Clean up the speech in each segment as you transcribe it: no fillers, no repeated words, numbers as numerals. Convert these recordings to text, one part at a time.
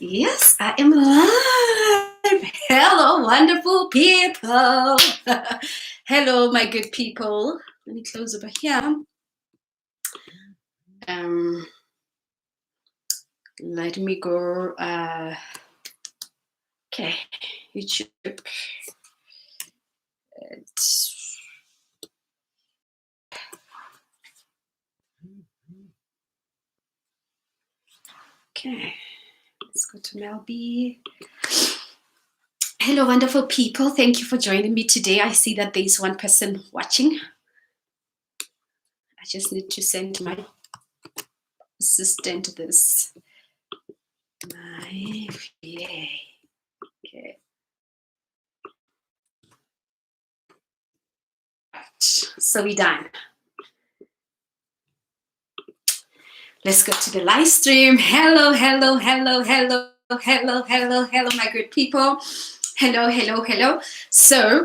Yes, I am live. Hello, wonderful people. Hello, my good people. Let me close over here. Um, Let me go. Okay, YouTube. Okay, let's go to Mel B. Hello, wonderful people. Thank you for joining me today. I see that there is one person watching. I just need to send my assistant this. Yeah. Okay. So we're done. Let's go to the live stream. Hello, hello, hello, hello, hello, hello, hello, my good people. Hello, hello, hello. So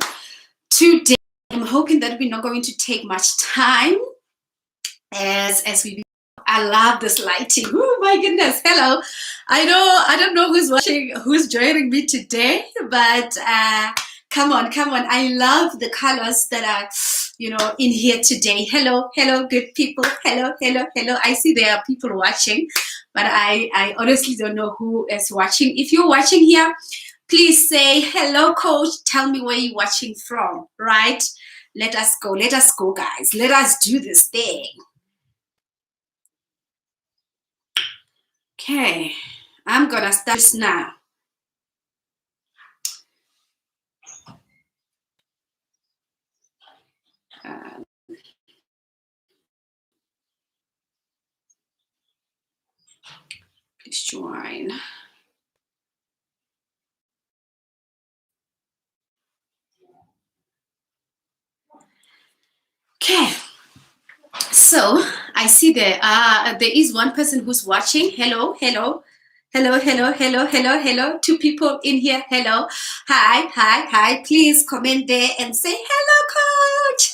today I'm hoping that we're not going to take much time as we. I love this lighting. Oh my goodness. Hello. I don't know who's watching, who's joining me today, but come on. I love the colors that are, in here today. Hello, hello, good people. Hello, hello, hello. I see there are people watching, but I honestly don't know who is watching. If you're watching here, please say hello, coach. Tell me where you're watching from, right? Let us go, guys. Let us do this thing. Okay, I'm gonna start this now. Please join. Okay, so I see there is one person who's watching. Hello, hello. Hello, hello, hello, hello, hello. Two people in here. Hello. Hi, hi, hi. Please comment there and say hello, coach.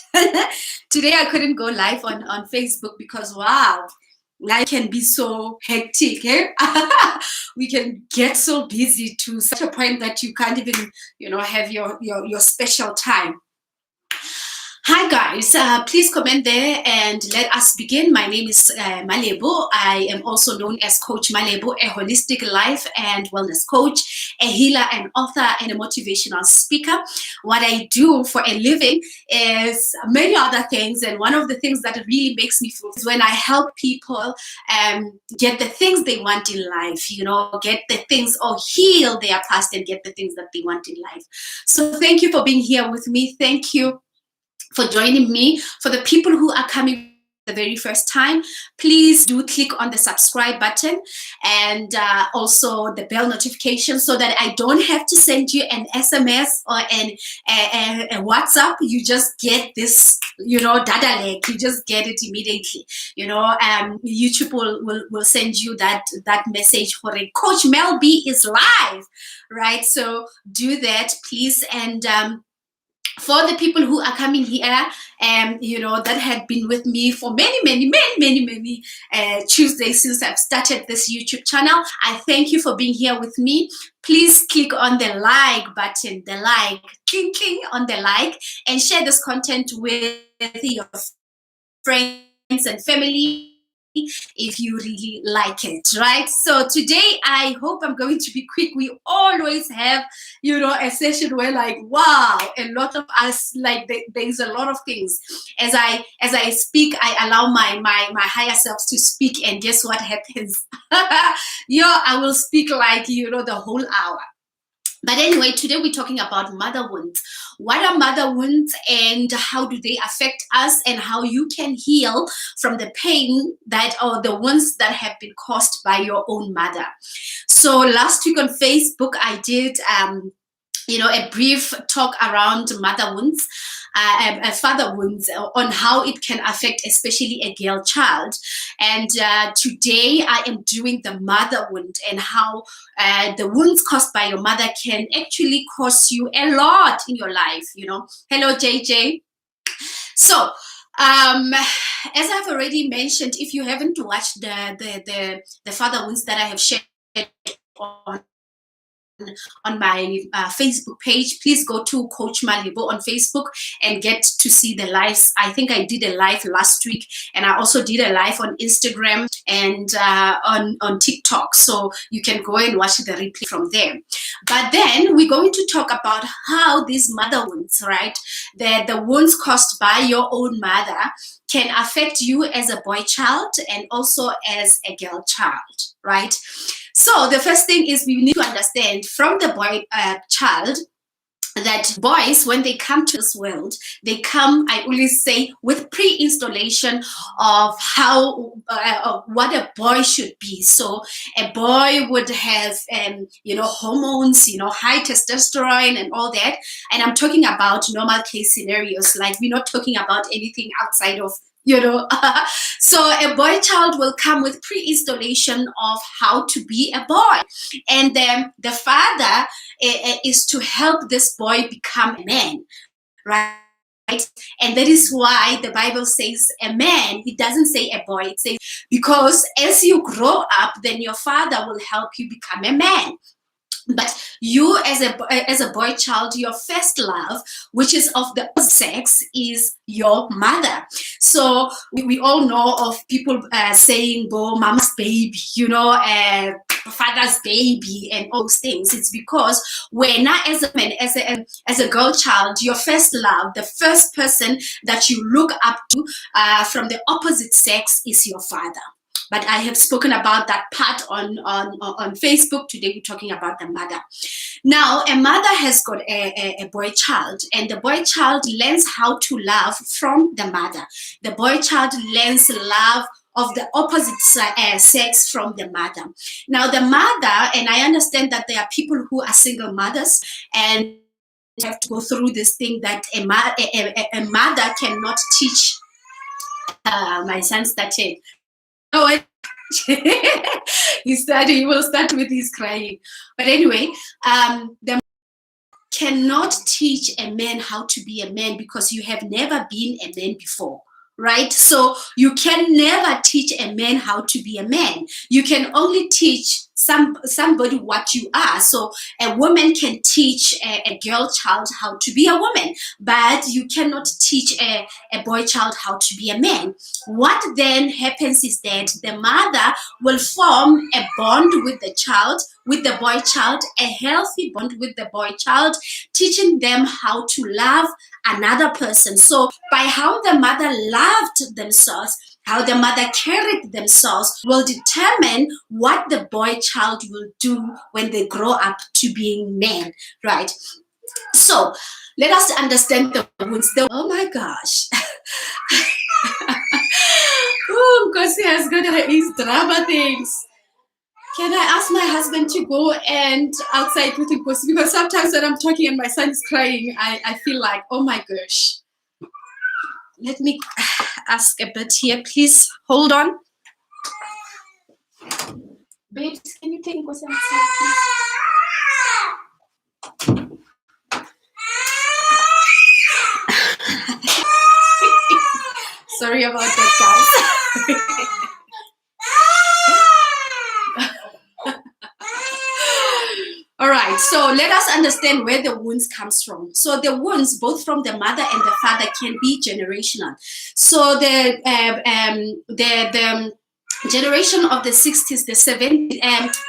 Today I couldn't go live on Facebook because wow, life can be so hectic. Eh? We can get so busy to such a point that you can't even, have your special time. Hi guys, please comment there and let us begin. My name is Malebo. I am also known as Coach Malebo, a holistic life and wellness coach, a healer, an author, and a motivational speaker. What I do for a living is many other things, and one of the things that really makes me feel is when I help people get the things they want in life, get the things or heal their past and get the things that they want in life. So thank you for being here with me. Thank you for joining me. For the people who are coming the very first time, please do click on the subscribe button and also the bell notification so that I don't have to send you an SMS or a WhatsApp. You just get this, data link. You just get it immediately. YouTube will send you that message for a Coach Mel B is live, right? So do that, please. And for the people who are coming here, that had been with me for many Tuesdays since I've started this YouTube channel, I thank you for being here with me. Please click on the like button, cling on the like, and share this content with your friends and family if you really like it, right? So today I hope I'm going to be quick. We always have, a session where wow, a lot of us, there's a lot of things. As I speak, I allow my higher selves to speak, and guess what happens? I will speak the whole hour. But anyway, today we're talking about mother wounds. What are mother wounds and how do they affect us, and how you can heal from the pain or the wounds that have been caused by your own mother. So last week on Facebook, I did a brief talk around mother wounds, father wounds, on how it can affect especially a girl child. And today I am doing the mother wound and how the wounds caused by your mother can actually cost you a lot in your life. Hello, JJ. So as I've already mentioned, if you haven't watched the father wounds that I have shared on my Facebook page. Please go to Coach Malibo on Facebook and get to see the lives. I think I did a live last week, and I also did a live on Instagram and on TikTok. So you can go and watch the replay from there. But then we're going to talk about how these mother wounds, right? The wounds caused by your own mother can affect you as a boy child and also as a girl child, right? So the first thing is we need to understand from the boy child that boys, when they come to this world, they come, I always say, with pre-installation of how what a boy should be. So a boy would have hormones, high testosterone and all that. And I'm talking about normal case scenarios, like we're not talking about anything outside of so a boy child will come with pre-installation of how to be a boy, and then the father is to help this boy become a man, right? And that is why the Bible says a man. It doesn't say a boy. It says, because as you grow up, then your father will help you become a man. But you as a boy child, your first love, which is of the sex, is your mother. So we all know of people saying, "Bo, mama's baby," father's baby, and all those things. It's because when as a man, as a girl child, your first love, the first person that you look up to from the opposite sex is your father. But I have spoken about that part on Facebook. Today we're talking about the mother. Now, a mother has got a boy child, and the boy child learns how to love from the mother. The boy child learns love of the opposite sex from the mother. Now, the mother, and I understand that there are people who are single mothers and have to go through this thing that a mother cannot teach. My son started. Oh, he will start with his crying. But anyway, the cannot teach a man how to be a man because you have never been a man before, right? So you can never teach a man how to be a man. You can only teach somebody what you are. So a woman can teach a girl child how to be a woman, but you cannot teach a boy child how to be a man. What then happens is that the mother will form a bond with the child, with the boy child, a healthy bond with the boy child, teaching them how to love another person. So by how the mother loved themselves, how the mother carried themselves will determine what the boy child will do when they grow up to being men, right? So let us understand the wounds. Oh my gosh. Oh, because he has got his drama things. Can I ask my husband to go and outside with him? Because sometimes when I'm talking and my son is crying, I feel like, oh my gosh. Let me ask a bit here, please. Hold on. Babes, can you take Nkosi outside, please? Sorry about that, guys. All right, so let us understand where the wounds comes from. So the wounds, both from the mother and the father, can be generational. So the generation of the 60s, the 70s,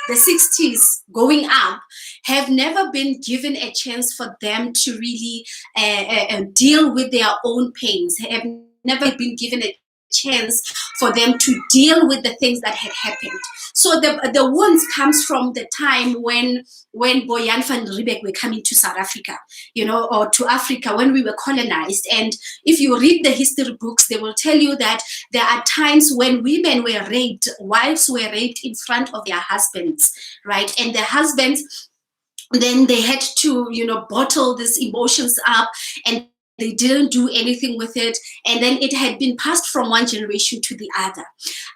the 60s going up have never been given a chance for them to really deal with their own pains, have never been given a chance for them to deal with the things that had happened. So the wounds comes from the time when Boyan van Riebeeck were coming to South Africa, or to Africa when we were colonized. And if you read the history books, they will tell you that there are times when women were raped, wives were raped in front of their husbands, right? And the husbands, then they had to, bottle these emotions up, and they didn't do anything with it, and then it had been passed from one generation to the other.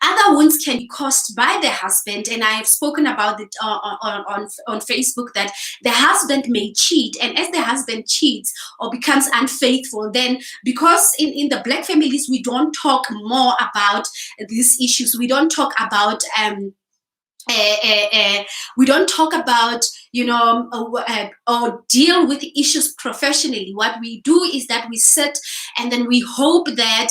Other wounds can be caused by the husband, and I have spoken about it on Facebook, that the husband may cheat, and as the husband cheats or becomes unfaithful, then because in the Black families we don't talk more about these issues, we don't talk about we don't talk about, or deal with issues professionally. What we do is that we sit and then we hope that,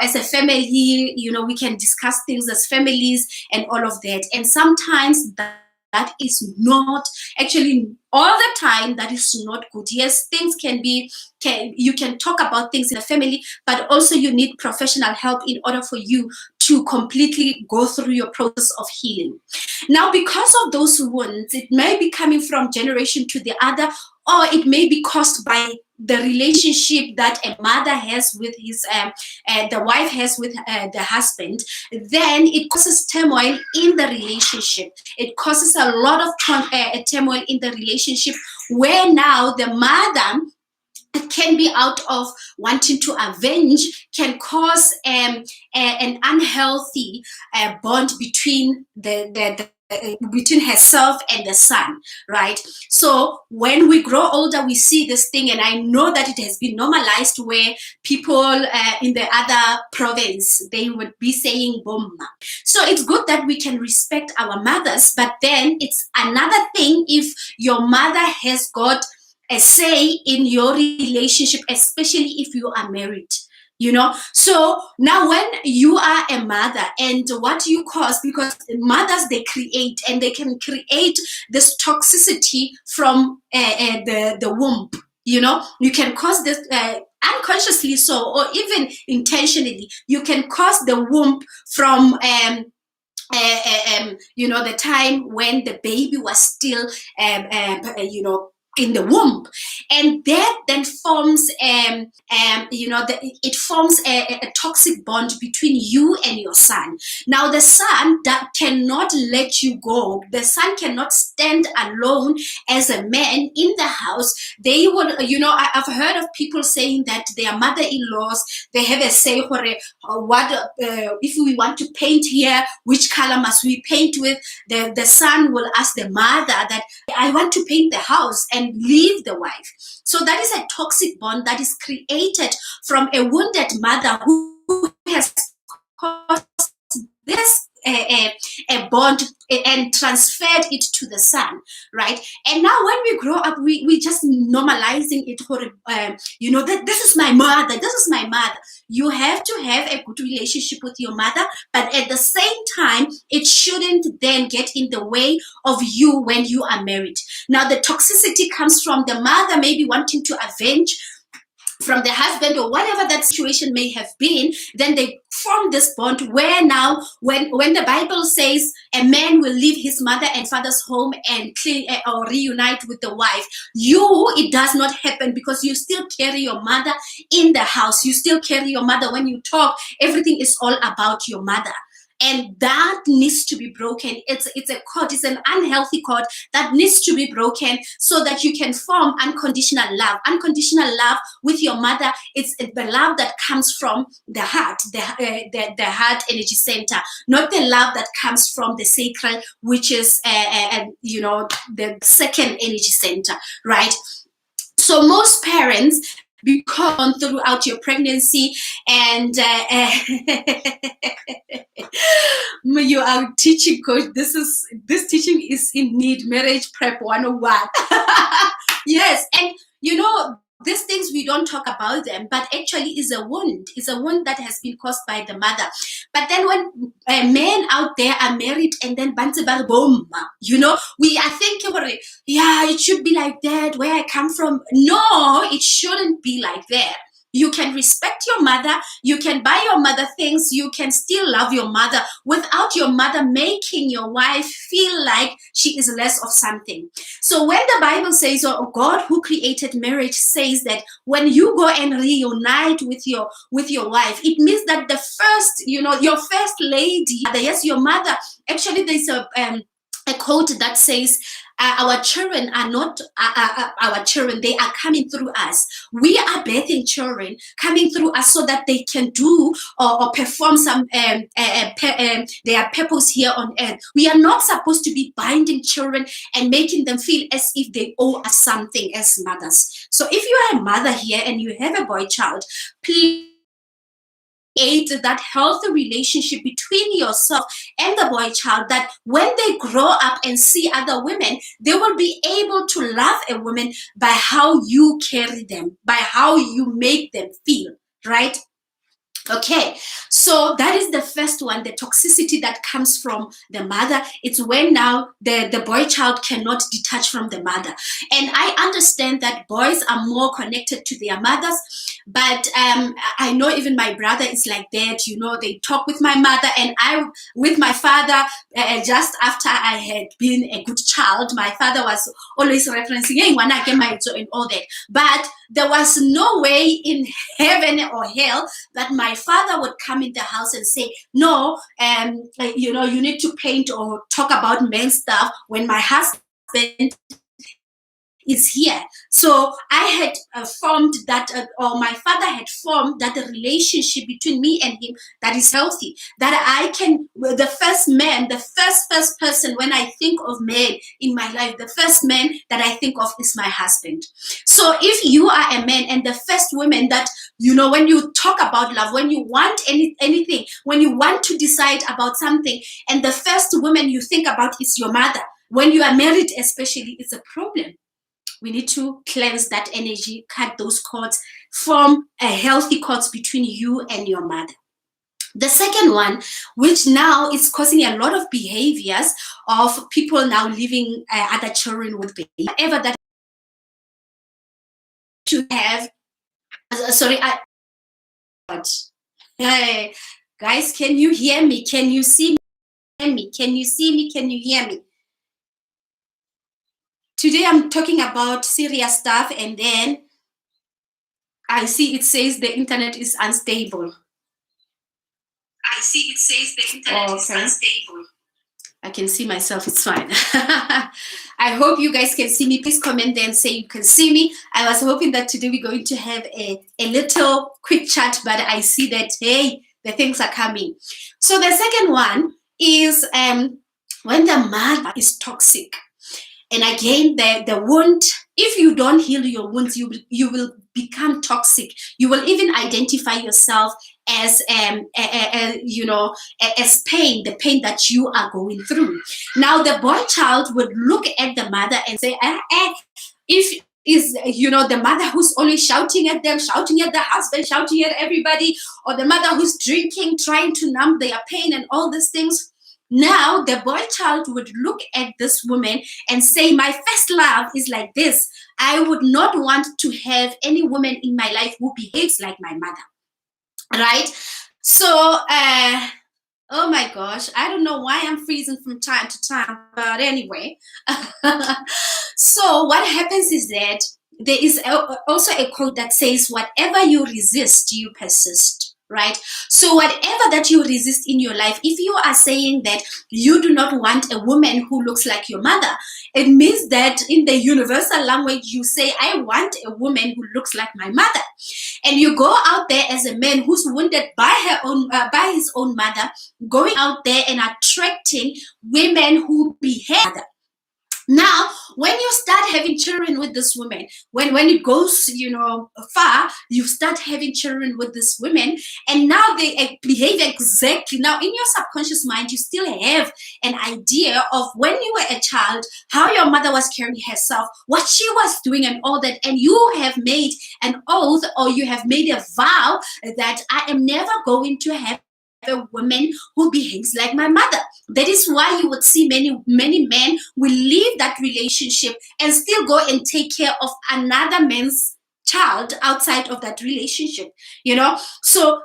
as a family, we can discuss things as families and all of that. And sometimes that is not actually all the time. That is not good. Yes, things you can talk about things in a family, but also you need professional help in order for you to completely go through your process of healing. Now, because of those wounds, it may be coming from generation to the other, or it may be caused by the relationship that a mother has with the wife has with the husband. Then it causes turmoil in the relationship. It causes a lot of turmoil in the relationship, where now the mother can be out of wanting to avenge, can cause an unhealthy bond between between herself and the son, right? So when we grow older, we see this thing, and I know that it has been normalized, where people in the other province, they would be saying bomma. So it's good that we can respect our mothers, but then it's another thing if your mother has got a say in your relationship, especially if you are married. So now when you are a mother, and what you cause, because mothers, they create, and they can create this toxicity from the womb. You can cause this unconsciously, so, or even intentionally. You can cause the womb from the time when the baby was still in the womb, and that then forms it forms a toxic bond between you and your son. Now the son that cannot let you go, the son cannot stand alone as a man in the house. They would, I've heard of people saying that their mother-in-laws, they have a say for what if we want to paint here, which color must we paint with. The son will ask the mother that, I want to paint the house, and leave the wife. So that is a toxic bond that is created from a wounded mother who has caused this a bond and transferred it to the son, right? And now when we grow up, we just normalizing it for that this is my mother, this is my mother. You have to have a good relationship with your mother, but at the same time, it shouldn't then get in the way of you when you are married. Now the toxicity comes from the mother maybe wanting to avenge from the husband, or whatever that situation may have been. Then they form this bond where now, when the Bible says a man will leave his mother and father's home and or reunite with the wife, it does not happen, because you still carry your mother in the house. You still carry your mother. When you talk, everything is all about your mother. And that needs to be broken. It's a cord, it's an unhealthy cord that needs to be broken, so that you can form unconditional love. Unconditional love with your mother, it's the love that comes from the heart, the heart energy center, not the love that comes from the sacral, which is the second energy center, right? So most parents, because throughout your pregnancy, and you are teaching coach, this teaching is indeed marriage prep 101. Yes, and these things, we don't talk about them, but actually is a wound. It's a wound that has been caused by the mother. But then when men out there are married, and then boom, we are thinking, yeah, it should be like that where I come from. No, it shouldn't be like that. You can respect your mother, you can buy your mother things, you can still love your mother without your mother making your wife feel like she is less of something. So when the Bible says, or God who created marriage says that when you go and reunite with your wife, it means that the first, your first lady, yes, your mother. Actually, there's a quote that says, our children are not our children, they are coming through us. We are birthing children coming through us, so that they can do or perform some their purpose here on earth. We are not supposed to be binding children and making them feel as if they owe us something as mothers. So if you are a mother here and you have a boy child, please create that healthy relationship between yourself and the boy child, that when they grow up and see other women, they will be able to love a woman by how you carry them, by how you make them feel, right? Okay, so that is the first one, the toxicity that comes from the mother. It's when now the boy child cannot detach from the mother. And I understand that boys are more connected to their mothers, but I know even my brother is like that. You know, they talk with my mother, and I with my father. Just after I had been a good child, my father was always referencing, hey, and all that. But there was no way in heaven or hell that my father would come in the house and say, no, you know, you need to paint or talk about men stuff when my husband is here. So I had formed that, or my father had formed that relationship between me and him that is healthy. That I can, the first man, the first person when I think of men in my life, the first man that I think of is my husband. So if you are a man and the first woman that, you know, when you talk about love, when you want anything, when you want to decide about something, and the first woman you think about is your mother, when you are married especially, it's a problem. We need to cleanse that energy, cut those cords, form a healthy cords between you and your mother. The second one, which now is causing a lot of behaviors of people now leaving other children with baby, whatever that to have. Sorry, hey, guys, can you hear me? Can you see me? Can you see me? Can you hear me? Today I'm talking about serious stuff, and then I see it says the internet is unstable. I see it says the internet is unstable. I can see myself, it's fine. I hope you guys can see me. Please comment there and say you can see me. I was hoping that today we're going to have a little quick chat, but I see that, hey, the things are coming. So the second one is when the mother is toxic. And again, the wound, if you don't heal your wounds, you will become toxic. You will even identify yourself as you know, as pain, the pain that you are going through. Now the boy child would look at the mother and say, if is, you know, the mother who's only shouting at them, shouting at the husband, shouting at everybody, or the mother who's drinking, trying to numb their pain and all these things. Now the boy child would look at this woman and say, my first love is like this. I would not want to have any woman in my life who behaves like my mother, right? So oh my gosh, I don't know why I'm freezing from time to time, but anyway. So what happens is that there is also a quote that says, whatever you resist, you persist. Right? So whatever that you resist in your life, if you are saying that you do not want a woman who looks like your mother, it means that in the universal language, you say, I want a woman who looks like my mother. And you go out there as a man who's wounded by his own mother, going out there and attracting women who behave. Now, when you start having children with this woman, when it goes, you know, far, you start having children with this women, and now they behave exactly. Now, in your subconscious mind, you still have an idea of when you were a child, how your mother was carrying herself, what she was doing, and all that. And you have made an oath, or you have made a vow that I am never going to have a woman who behaves like my mother. That is why you would see many men will leave that relationship and still go and take care of another man's child outside of that relationship, you know. So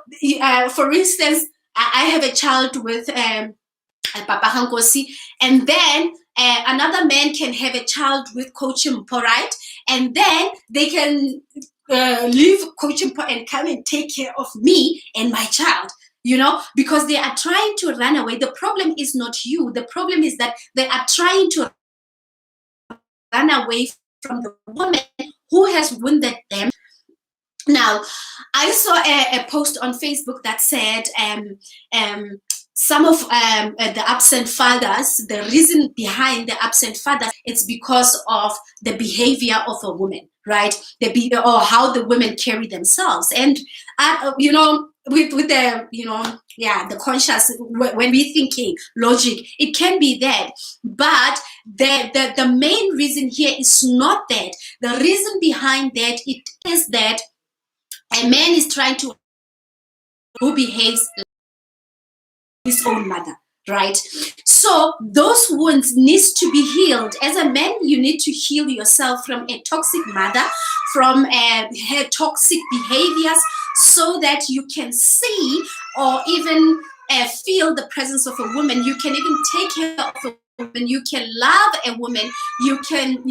for instance, I have a child with Papa Hankosi, and then another man can have a child with Coach Mpo, right? And then they can leave Coach Mpo and come and take care of me and my child, you know, because they are trying to run away. The problem is not you. The problem is that they are trying to run away from the woman who has wounded them. Now, I saw a post on Facebook that said some of the absent fathers, the reason behind the absent fathers, it's because of the behavior of a woman, right? Or how the women carry themselves. And, you know, with the, the conscious, when we thinking logic, it can be that, but the main reason here is not that. The reason behind that, it is that a man is trying to, who behaves like his own mother, right? So those wounds needs to be healed. As a man, you need to heal yourself from a toxic mother, from her toxic behaviors, so that you can see or even feel the presence of a woman. You can even take care of a woman. You can love a woman. You can,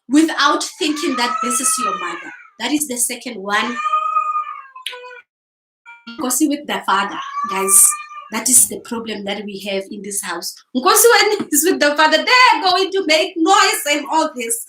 without thinking that this is your mother. That is the second one. Nkosi with the father, guys. That is the problem that we have in this house. Nkosi when is with the father, they're going to make noise and all this.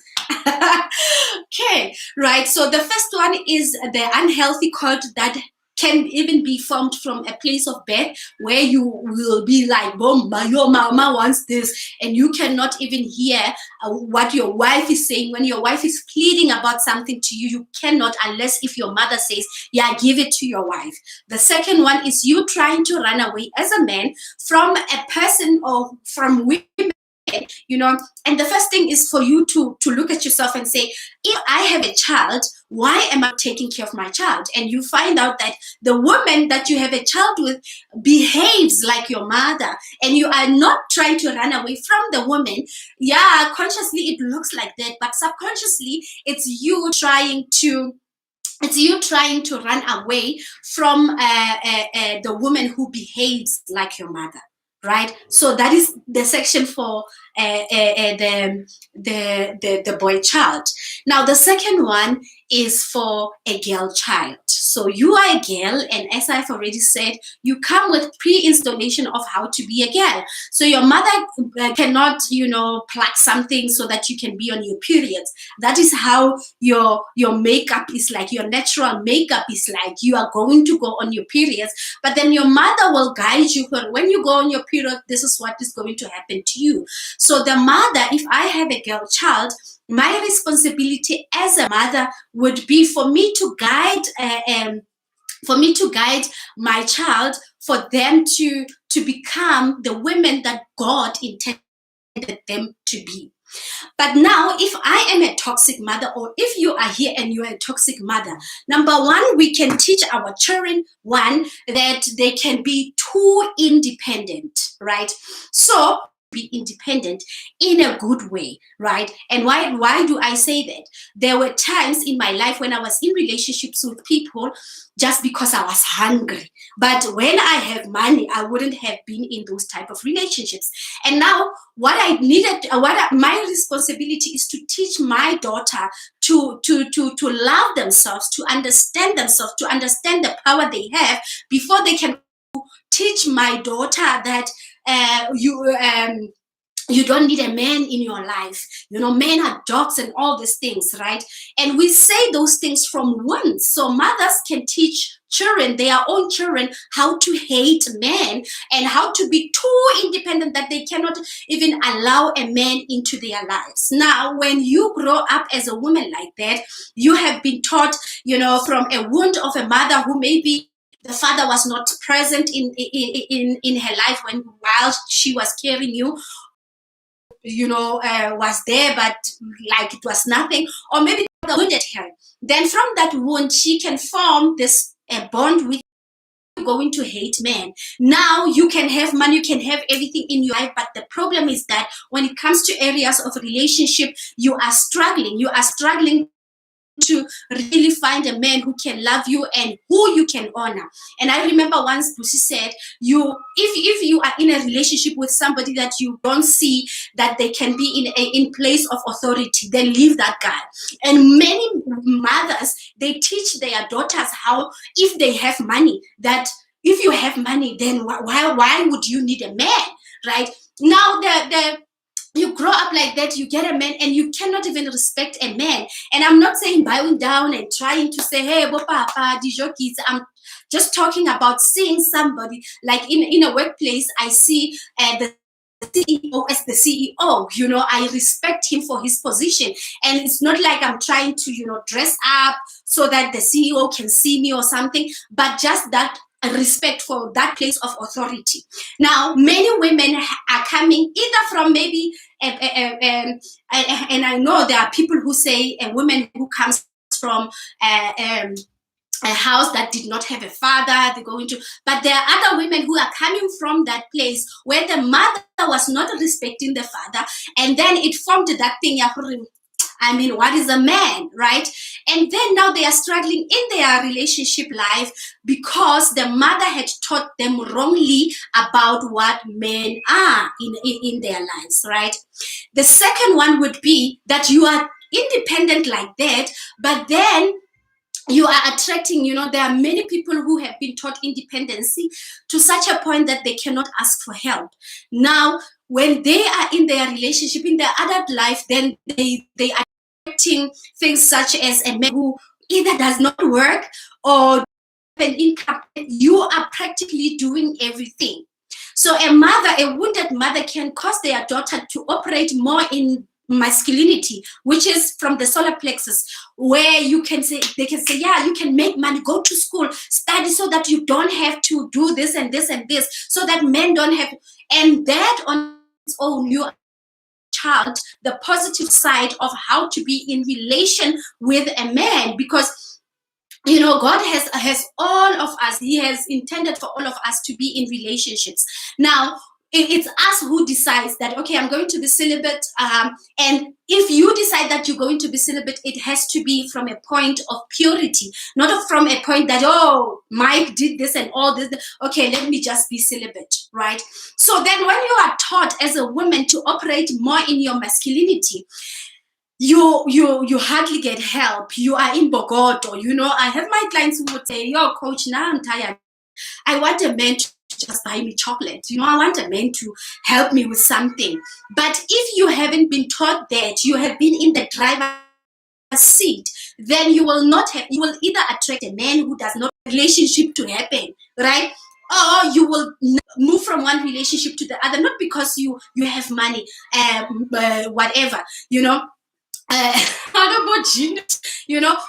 Okay, right. So the first one is the unhealthy cult that can even be formed from a place of birth, where you will be like, "Boom, your mama wants this," and you cannot even hear what your wife is saying. When your wife is pleading about something to you, you cannot, unless if your mother says, "Yeah, give it to your wife." The second one is you trying to run away as a man from a person or from women. And the first thing is for you to look at yourself and say, if I have a child, why am I taking care of my child? And you find out that the woman that you have a child with behaves like your mother, and you are not trying to run away from the woman. Yeah, consciously it looks like that, but subconsciously it's you trying to run away from the woman who behaves like your mother, right? So that is the section for the boy child. Now the second one is for a girl child. So you are a girl, and as I've already said, you come with pre-installation of how to be a girl. So your mother cannot, pluck something so that you can be on your periods. That is how your makeup is like. Your natural makeup is like. You are going to go on your periods, but then your mother will guide you. When you go on your period, this is what is going to happen to you. So the mother, if I have a girl child, my responsibility as a mother would be for me to guide my child, for them to become the women that God intended them to be. But now, if I am a toxic mother, or if you are here and you are a toxic mother, number one, we can teach our children, one, that they can be too independent, right? So be independent in a good way, right? And why do I say that? There were times in my life when I was in relationships with people just because I was hungry. But when I have money, I wouldn't have been in those type of relationships. And now my responsibility is to teach my daughter to love themselves, to understand themselves, to understand the power they have, before they can teach my daughter that you don't need a man in your life. Men are dogs and all these things, right? And we say those things from wounds. So mothers can teach children, their own children, how to hate men and how to be too independent that they cannot even allow a man into their lives. Now, when you grow up as a woman like that, you have been taught, from a wound of a mother who maybe the father was not present in her life while she was carrying you, was there, but like it was nothing, or maybe the wounded her. Then from that wound, she can form this bond with you, going to hate men. Now you can have money, you can have everything in your life, but the problem is that when it comes to areas of relationship, you are struggling to really find a man who can love you and who you can honor. And I remember once Busi said, if you are in a relationship with somebody that you don't see that they can be in place of authority, then leave that guy. And many mothers, they teach their daughters how, if they have money, that if you have money, then why would you need a man, right? Now you grow up like that, you get a man, and you cannot even respect a man. And I'm not saying bowing down and trying to say, hey, bo papa, dijo kids. I'm just talking about seeing somebody, like in a workplace, I see the CEO as the CEO. I respect him for his position. And it's not like I'm trying to, dress up so that the CEO can see me or something, but just that a respect for that place of authority. Now, many women are coming either from maybe, and I know there are people who say a woman who comes from a house that did not have a father, they go into, but there are other women who are coming from that place where the mother was not respecting the father, and then it formed that thing. I mean, what is a man, right? And then now they are struggling in their relationship life because the mother had taught them wrongly about what men are in their lives, right? The second one would be that you are independent like that, but then you are attracting, there are many people who have been taught independency to such a point that they cannot ask for help. Now, when they are in their relationship, in their adult life, then they are attracting things such as a man who either does not work or an income. You are practically doing everything. So a wounded mother can cause their daughter to operate more in masculinity, which is from the solar plexus, where they can say, yeah, you can make money, go to school, study, so that you don't have to do this and this and this, so that men don't have, and that on its own, you child the positive side of how to be in relation with a man, because God has all of us. He has intended for all of us to be in relationships. Now, it's us who decides that, okay, I'm going to be celibate. And if you decide that you're going to be celibate, it has to be from a point of purity, not from a point that, oh, Mike did this and all this. Okay, let me just be celibate, right? So then when you are taught as a woman to operate more in your masculinity, you hardly get help. You are in Bogoto. I have my clients who would say, yo, coach, now I'm tired. I want a man to just buy me chocolate. I want a man to help me with something. But if you haven't been taught that, you have been in the driver's seat, then you will either attract a man who does not want a relationship to happen, right? Or you will move from one relationship to the other, not because you have money, whatever,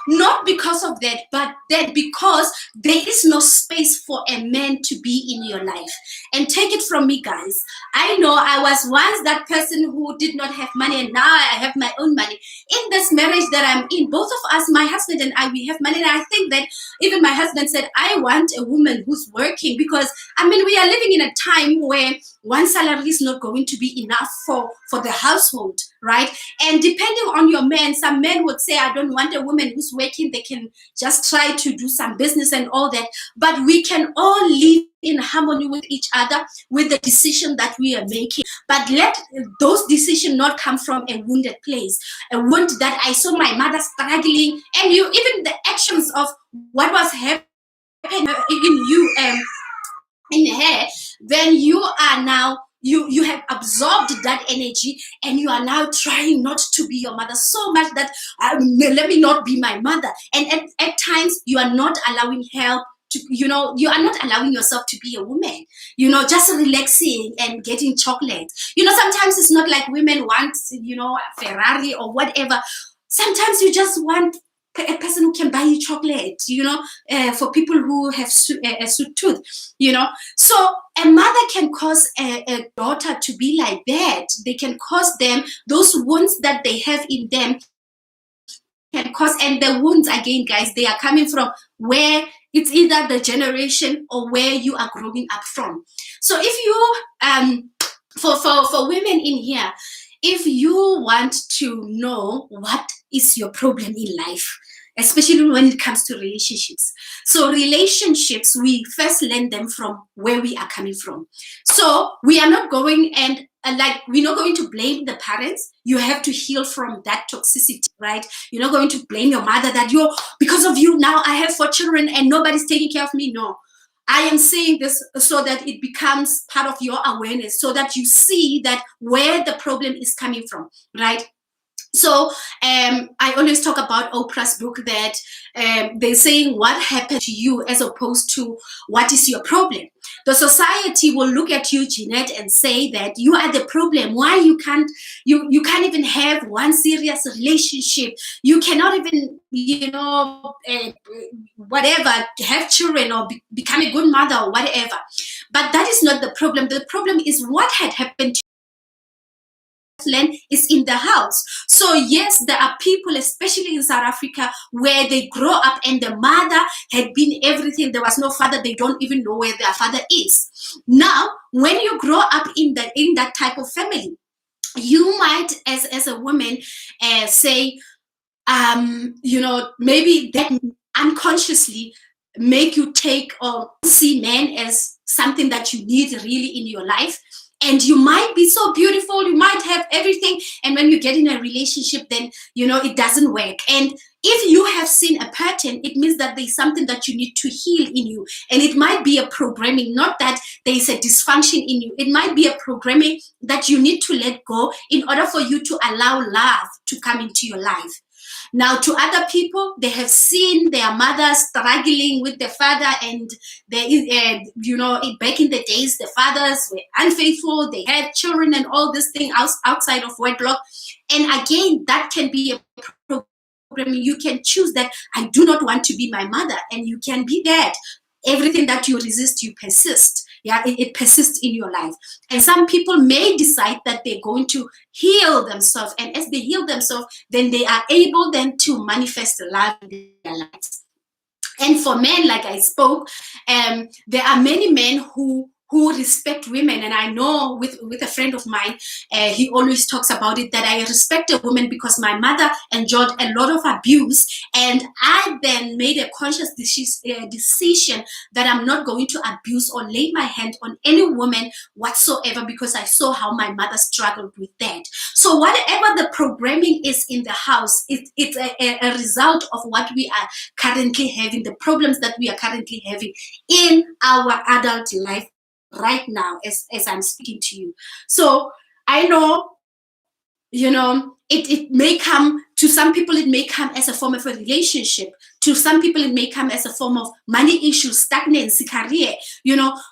not because of that, but then because there is no space for a man to be in your life. And take it from me, guys, I know I was once that person who did not have money, and now I have my own money. In this marriage that I'm in, both of us, my husband and I, we have money. And I think that even my husband said, I want a woman who's working, because we are living in a time where one salary is not going to be enough for the household, right? And depending on your man, some men would say, I don't want a woman who's working, they can just try to do some business and all that. But we can all live in harmony with each other with the decision that we are making. But let those decisions not come from a wounded place, a wound that I saw my mother struggling, and even the actions of what was happening in you in her, then you are now, you have absorbed that energy, and you are now trying not to be your mother so much that let me not be my mother. And at times you are not allowing help to, you are not allowing yourself to be a woman, just relaxing and getting chocolate. Sometimes it's not like women want, a Ferrari or whatever. Sometimes you just want a person who can buy you chocolate, for people who have a sweet tooth, So a mother can cause a daughter to be like that. They can cause them, those wounds that they have in them can cause, and the wounds, again, guys, they are coming from where it's either the generation or where you are growing up from. So if you, for women in here, if you want to know what is your problem in life, especially when it comes to relationships. So relationships, we first learn them from where we are coming from. So we are not going and we're not going to blame the parents. You have to heal from that toxicity, right? You're not going to blame your mother that because of you now I have 4 children and nobody's taking care of me. No. I am saying this so that it becomes part of your awareness, so that you see that where the problem is coming from, right? So I always talk about Oprah's book that they're saying what happened to you as opposed to what is your problem. The society will look at you, Jeanette, and say that you are the problem. Why you can't even have one serious relationship. You cannot even, whatever, have children or become a good mother or whatever. But that is not the problem. The problem is what had happened to land is in the house. So yes, there are people, especially in South Africa, where they grow up and the mother had been everything. There was no father. They don't even know where their father is. Now, when you grow up in that type of family, you might, as a woman, say, maybe that unconsciously make you take or see men as something that you need really in your life. And you might be so beautiful, you might have everything, and when you get in a relationship, then it doesn't work. And if you have seen a pattern, it means that there's something that you need to heal in you. And it might be a programming, not that there is a dysfunction in you. It might be a programming that you need to let go in order for you to allow love to come into your life. Now, to other people, they have seen their mother struggling with the father, and there is, back in the days, the fathers were unfaithful. They had children and all this thing outside of wedlock. And again, that can be a problem. You can choose that I do not want to be my mother, and you can be that. Everything that you resist, you persist. Yeah, it persists in your life. And some people may decide that they're going to heal themselves. And as they heal themselves, then they are able then to manifest the love in their lives. And for men, like I spoke, there are many men who respect women. And I know with a friend of mine, he always talks about it, that I respect a woman because my mother endured a lot of abuse. And I then made a conscious decision that I'm not going to abuse or lay my hand on any woman whatsoever, because I saw how my mother struggled with that. So whatever the programming is in the house, it's a result of what we are currently having, the problems that we are currently having in our adult life right now as I'm speaking to you. So I know, it may come to some people, it may come as a form of a relationship. To some people, it may come as a form of money issues, stagnancy, career.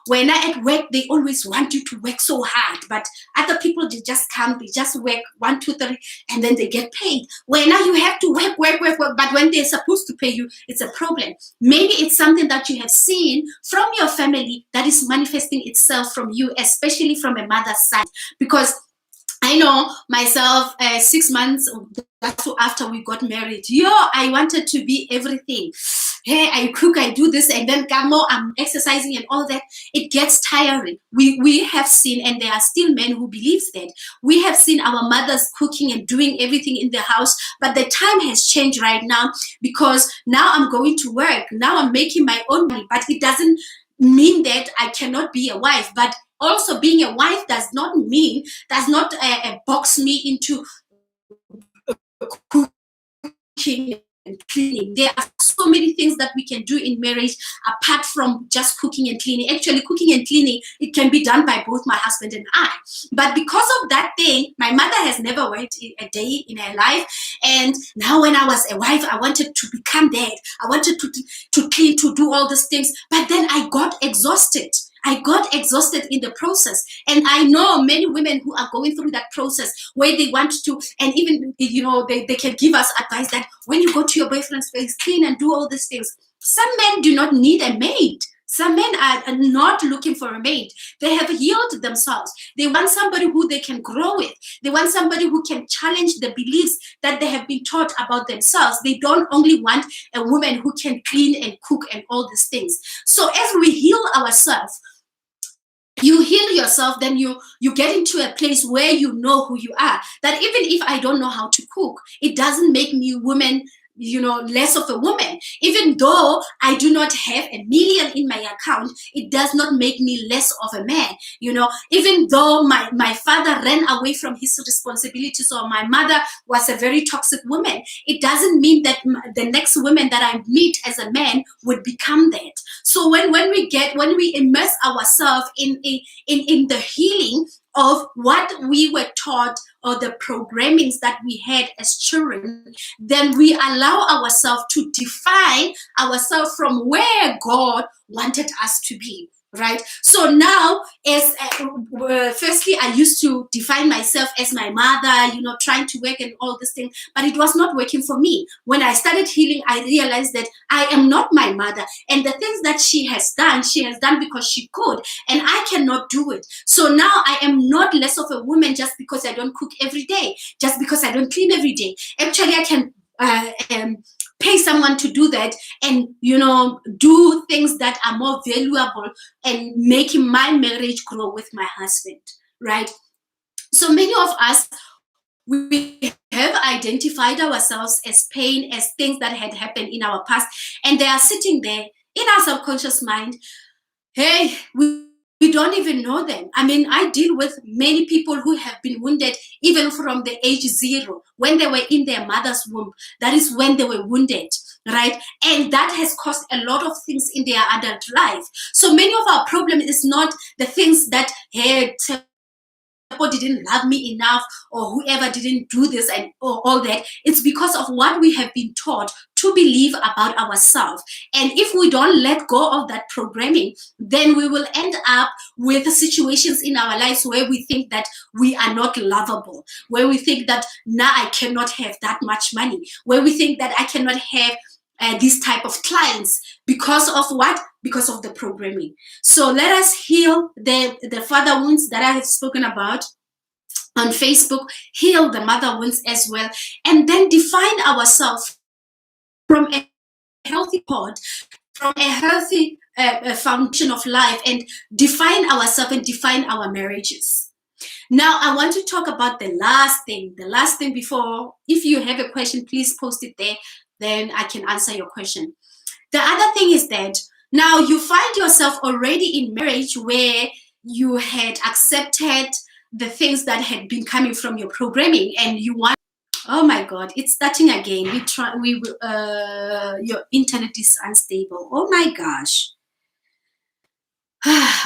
When I at work, they always want you to work so hard, but other people, they just come, they just work 1, 2, 3, and then they get paid. When now you have to work, but when they're supposed to pay you, it's a problem. Maybe it's something that you have seen from your family that is manifesting itself from you, especially from a mother's side, because I know myself, 6 months after we got married, I wanted to be everything. Hey, I cook, I do this, and then I'm exercising and all that. It gets tiring. We have seen, and there are still men who believe that. We have seen our mothers cooking and doing everything in the house, but the time has changed right now, because now I'm going to work. Now I'm making my own money, but it doesn't mean that I cannot be a wife. But also, being a wife does not box me into cooking and cleaning. There are so many things that we can do in marriage apart from just cooking and cleaning. Actually, cooking and cleaning, it can be done by both my husband and I. But because of that thing, my mother has never worked a day in her life. And now when I was a wife, I wanted to become that. I wanted to clean, to do all these things. But then I got exhausted. I got exhausted in the process. And I know many women who are going through that process where they want to, and even, they can give us advice that when you go to your boyfriend's place, clean and do all these things. Some men do not need a maid. Some men are not looking for a maid. They have healed themselves. They want somebody who they can grow with. They want somebody who can challenge the beliefs that they have been taught about themselves. They don't only want a woman who can clean and cook and all these things. So as we heal ourselves, you heal yourself, then you get into a place where you know who you are. That even if I don't know how to cook, it doesn't make me woman, less of a woman. Even though I do not have 1 million in my account, it does not make me less of a man. Even though my father ran away from his responsibilities, or my mother was a very toxic woman, it doesn't mean that the next woman that I meet as a man would become that. So when we immerse ourselves in the healing of what we were taught or the programmings that we had as children, then we allow ourselves to define ourselves from where God wanted us to be. Right. So now, as firstly, I used to define myself as my mother, trying to work and all this thing, but it was not working for me. When I started healing, I realized that I am not my mother, and the things that she has done because she could, and I cannot do it. So now I am not less of a woman just because I don't cook every day, just because I don't clean every day. Actually, I can pay someone to do that, and do things that are more valuable and making my marriage grow with my husband, right? So many of us, we have identified ourselves as pain, as things that had happened in our past, and they are sitting there in our subconscious mind. Hey, we don't even know them. I mean, I deal with many people who have been wounded even from the age 0, when they were in their mother's womb. That is when they were wounded, right? And that has caused a lot of things in their adult life. So many of our problem is not the things that, hey, people didn't love me enough, or whoever didn't do this, and all that. It's because of what we have been taught to believe about ourselves. And if we don't let go of that programming, then we will end up with situations in our lives where we think that we are not lovable, where we think that now I cannot have that much money, where we think that I cannot have this type of clients, because of what? Because of the programming. So let us heal the father wounds that I have spoken about on Facebook, heal the mother wounds as well, and then define ourselves from a healthy pod, from a healthy foundation of life, and define ourselves and define our marriages. Now, I want to talk about the last thing before. If you have a question, please post it there, then I can answer your question. The other thing is that now you find yourself already in marriage where you had accepted the things that had been coming from your programming, and you want, oh my God, it's starting again. Your internet is unstable. Oh my gosh.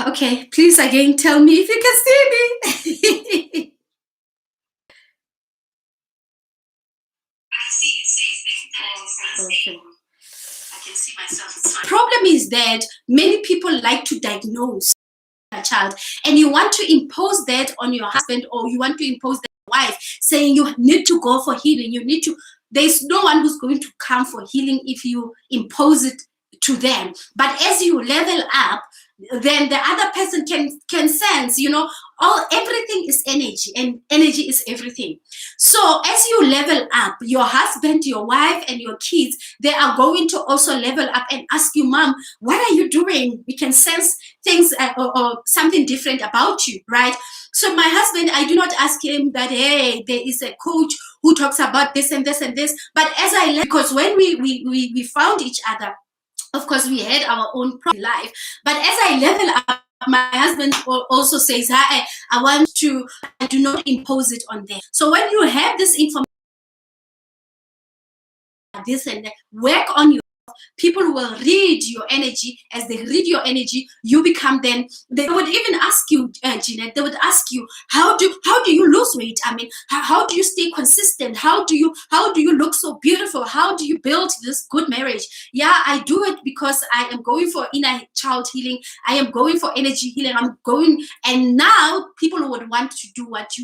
Okay, please again tell me if you can see me. Okay. I can see myself. Problem is that many people like to diagnose a child, and you want to impose that on your husband, or you want to impose that on your wife, saying you need to go for healing. There's no one who's going to come for healing if you impose it to them. But as you level up, then the other person can sense, everything is energy, and energy is everything. So as you level up, your husband, your wife, and your kids, they are going to also level up and ask you, Mom, what are you doing? We can sense things or something different about you, right? So my husband, I do not ask him that, hey, there is a coach who talks about this and this and this. But as I because when we found each other, of course, we had our own life. But as I level up, my husband also says, I do not impose it on them. So when you have this information, this and that, work on your, people will read your energy. As they read your energy, you become, then they would even ask you, Jeanette, they would ask you, how do you lose weight? I mean, how do you stay consistent? How do you look so beautiful? How do you build this good marriage? Yeah, I do it because I am going for inner child healing. I am going for energy healing. And now people would want to do what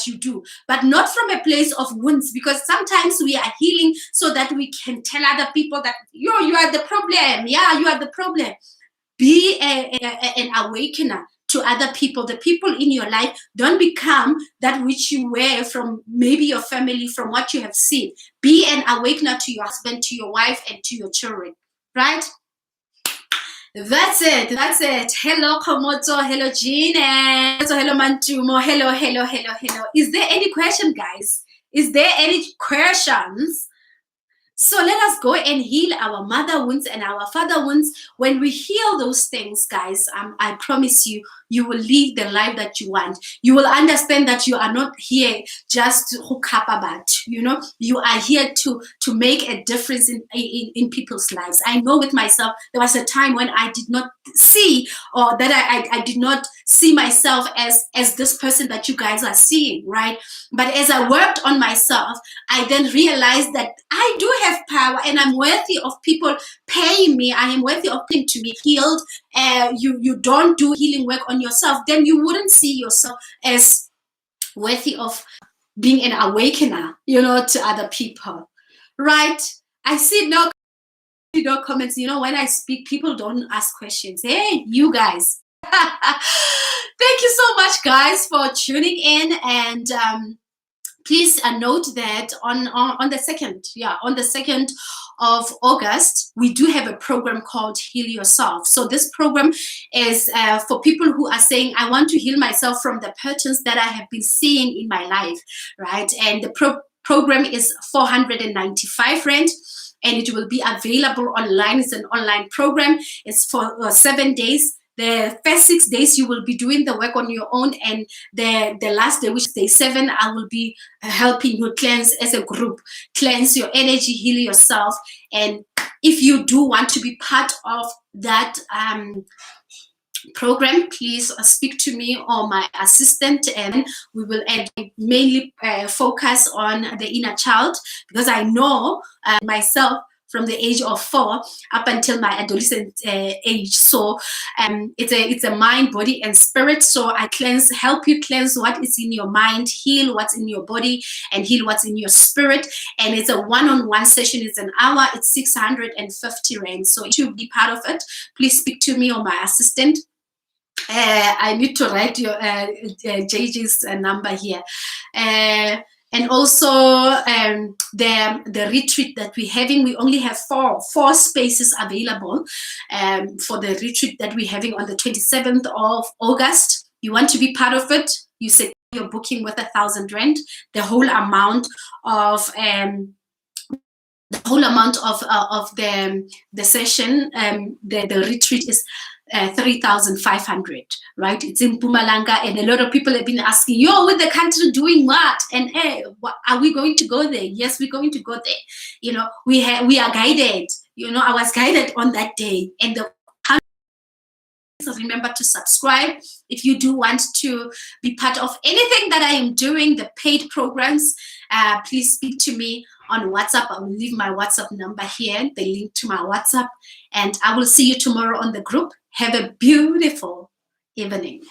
you do, but not from a place of wounds, because sometimes we are healing so that we can tell other people that you are the problem. Yeah, you are the problem. Be an awakener to other people. The people in your life, don't become that which you were from maybe your family, from what you have seen. Be an awakener to your husband, to your wife, and to your children, right? That's it. Hello, Komoto. Hello, Jean. Hello, Mantumo. Hello. Is there any question, guys? Is there any questions? So let us go and heal our mother wounds and our father wounds. When we heal those things, guys, I promise you, you will live the life that you want. You will understand that you are not here just to hook up about, you are here to make a difference in people's lives. I know with myself, there was a time when I did not see, or that I did not see myself as this person that you guys are seeing, right? But as I worked on myself, I then realized that I do have power, and I'm worthy of people paying me. I am worthy of being to be healed. You don't do healing work on yourself, then you wouldn't see yourself as worthy of being an awakener, to other people, right? I see no comments. When I speak, people don't ask questions. Hey, you guys. Thank you so much, guys, for tuning in. And please note that on the 2nd of August, we do have a program called Heal Yourself. So this program is for people who are saying, I want to heal myself from the patterns that I have been seeing in my life, right? And the program is 495 Rand. And it will be available online. It's an online program. It's for 7 days. The first 6 days, you will be doing the work on your own. And the last day, which is day 7, I will be helping you cleanse as a group, cleanse your energy, heal yourself. And if you do want to be part of that program, please speak to me or my assistant, and we will mainly focus on the inner child, because I know myself from the age of 4 up until my adolescent age. So it's a mind, body, and spirit. So I help you cleanse what is in your mind, heal what's in your body, and heal what's in your spirit. And it's a one-on-one session. It's an hour. It's 650 Rand. So to be part of it, please speak to me or my assistant. I need to write your JJ's number here. And also the retreat that we're having, we only have four spaces available for the retreat that we're having on the 27th of August. You want to be part of it? You say you're booking with 1,000 Rand. The whole amount of the session, the retreat is 3,500, right? It's in Mpumalanga, and a lot of people have been asking, yo, with the country doing what? And hey, are we going to go there? Yes, we're going to go there. We are guided. I was guided on that day. And so remember to subscribe if you do want to be part of anything that I am doing, the paid programs. Please speak to me on WhatsApp. I will leave my WhatsApp number here, the link to my WhatsApp, and I will see you tomorrow on the group. Have a beautiful evening.